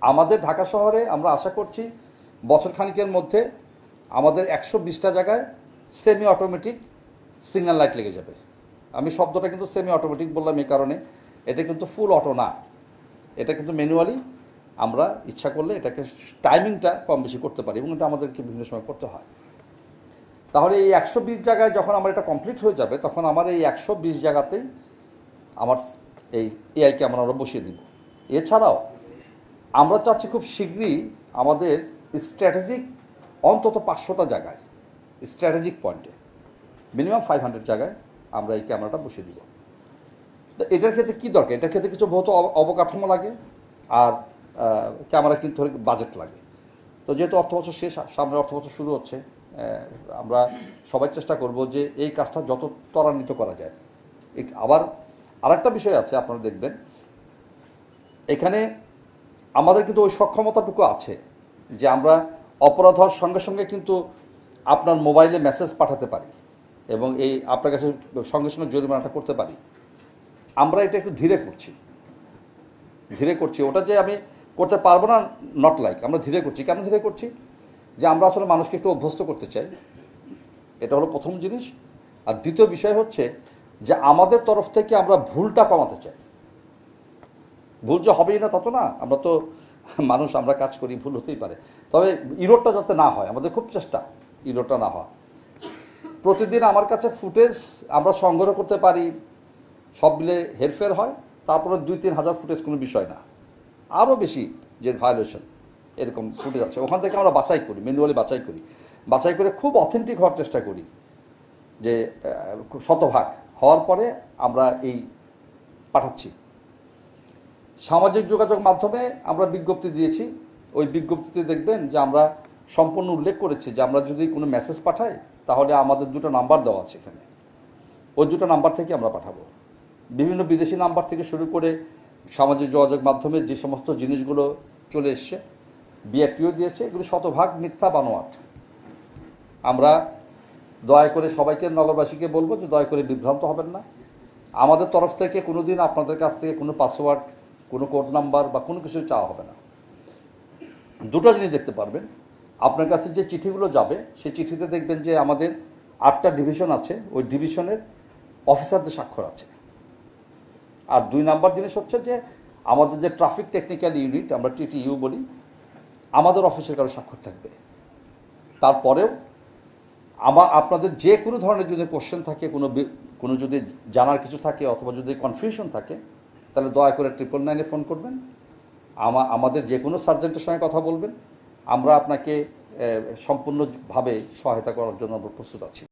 আমাদের ঢাকা শহরে আমরা আশা করছি বছর খানিকের মধ্যে আমাদের 120টা জায়গায় সেমি অটোমেটিক সিগন্যাল লাইট লেগে যাবে। আমি শব্দটা কিন্তু সেমি অটোমেটিক বললাম এই কারণে, এটা কিন্তু ফুল অটো না, এটা কিন্তু ম্যানুয়ালি আমরা ইচ্ছা করলে এটাকে টাইমিংটা কম বেশি করতে পারি এবং এটা আমাদেরকে বিভিন্ন সময় করতে হয়। তাহলে এই 120 জায়গায় যখন আমার এটা কমপ্লিট হয়ে যাবে তখন আমার এই 120 জায়গাতেই আমার এই এআই ক্যামেরা বসিয়ে দিব। এছাড়াও আমরা চাচ্ছি খুব শীঘ্রই আমাদের স্ট্র্যাটেজিক অন্তত 500টা জায়গায়, স্ট্র্যাটেজিক পয়েন্টে মিনিমাম 500 জায়গায় আমরা এই ক্যামেরাটা বসিয়ে দিব। তো এটার ক্ষেত্রে কী দরকার? এটার ক্ষেত্রে কিছু বহুত অবকাঠামো লাগে আর ক্যামেরা কিনতে হলে বাজেট লাগে। তো যেহেতু অর্থবছর শেষ, সামনে অর্থবছর শুরু হচ্ছে, আমরা সবাই চেষ্টা করব যে এই কাজটা যত ত্বরান্বিত করা যায়। আবার আরেকটা বিষয় আছে, আপনারা দেখবেন এখানে আমাদের কিন্তু ওই সক্ষমতাটুকু আছে যে আমরা অপরাধ হওয়ার সঙ্গে সঙ্গে কিন্তু আপনার মোবাইলে মেসেজ পাঠাতে পারি এবং এই আপনার কাছে সঙ্গে সঙ্গে জরিমানাটা করতে পারি। আমরা এটা একটু ধীরে করছি, ওটা যে আমি করতে পারবো না নট লাইক, আমরা ধীরে করছি। কেন ধীরে করছি? যে আমরা আসলে মানুষকে একটু অভ্যস্ত করতে চাই, এটা হলো প্রথম জিনিস। আর দ্বিতীয় বিষয় হচ্ছে যে আমাদের তরফ থেকে আমরা ভুলটা কমাতে চাই। ভুল যে হবেই না তা তো না, আমরা তো মানুষ, আমরা কাজ করি, ভুল হতেই পারে, তবে ইরোডটা যাতে না হয় আমাদের খুব চেষ্টা, ইরোডটা না হয়। প্রতিদিন আমার কাছে ফুটেজ আমরা সংগ্রহ করতে পারি, সব মিলে হেরফের হয়, তারপরে 2-3 হাজার ফুটেজ কোনো বিষয় না, আরও বেশি যে ভায়োলেশন এরকম ফুটেজ আছে, ওখান থেকে আমরা বাছাই করি, ম্যানুয়ালি বাছাই করে খুব অথেন্টিক হওয়ার চেষ্টা করি, যে শতভাগ হওয়ার পরে আমরা এই পাঠাচ্ছি। সামাজিক যোগাযোগ মাধ্যমে আমরা বিজ্ঞপ্তি দিয়েছি, ওই বিজ্ঞপ্তিতে দেখবেন যে আমরা সম্পূর্ণ উল্লেখ করেছি যে আমরা যদি কোনো মেসেজ পাঠাই তাহলে আমাদের 2টা নাম্বার দেওয়া আছে এখানে, ওই 2টা নাম্বার থেকে আমরা পাঠাবো। বিভিন্ন বিদেশি নাম্বার থেকে শুরু করে সামাজিক যোগাযোগ মাধ্যমে যে সমস্ত জিনিসগুলো চলে এসছে, বিআরটিও দিয়েছে, এগুলো শতভাগ মিথ্যা বানোয়াট। আমরা দয়া করে সবাইকে, নগরবাসীকে বলবো যে দয়া করে বিভ্রান্ত হবেন না। আমাদের তরফ থেকে কোনো দিন আপনাদের কাছ থেকে কোনো পাসওয়ার্ড, কোনো কোড নাম্বার বা কোনো কিছু চাওয়া হবে না। দুটো জিনিস দেখতে পারবেন, আপনার কাছে যে চিঠিগুলো যাবে সেই চিঠিতে দেখবেন যে আমাদের 8টা ডিভিশন আছে, ওই ডিভিশনের অফিসারদের স্বাক্ষর আছে। আর 2 নাম্বার জিনিস হচ্ছে যে আমাদের যে ট্রাফিক টেকনিক্যাল ইউনিট, আমরা TTU বলি, আমাদের অফিসের কারো স্বাক্ষর থাকবে। তারপরেও আপনাদের যে কোনো ধরনের যদি কোশ্চেন থাকে, কোনো যদি জানার কিছু থাকে অথবা যদি কনফিউশন থাকে, তাহলে দয়া করে 999-এ ফোন করবেন, আমাদের যে কোনো সার্জেন্টের সঙ্গে কথা বলবেন, আমরা আপনাকে সম্পূর্ণভাবে সহায়তা করার জন্য আমরা প্রস্তুত আছি।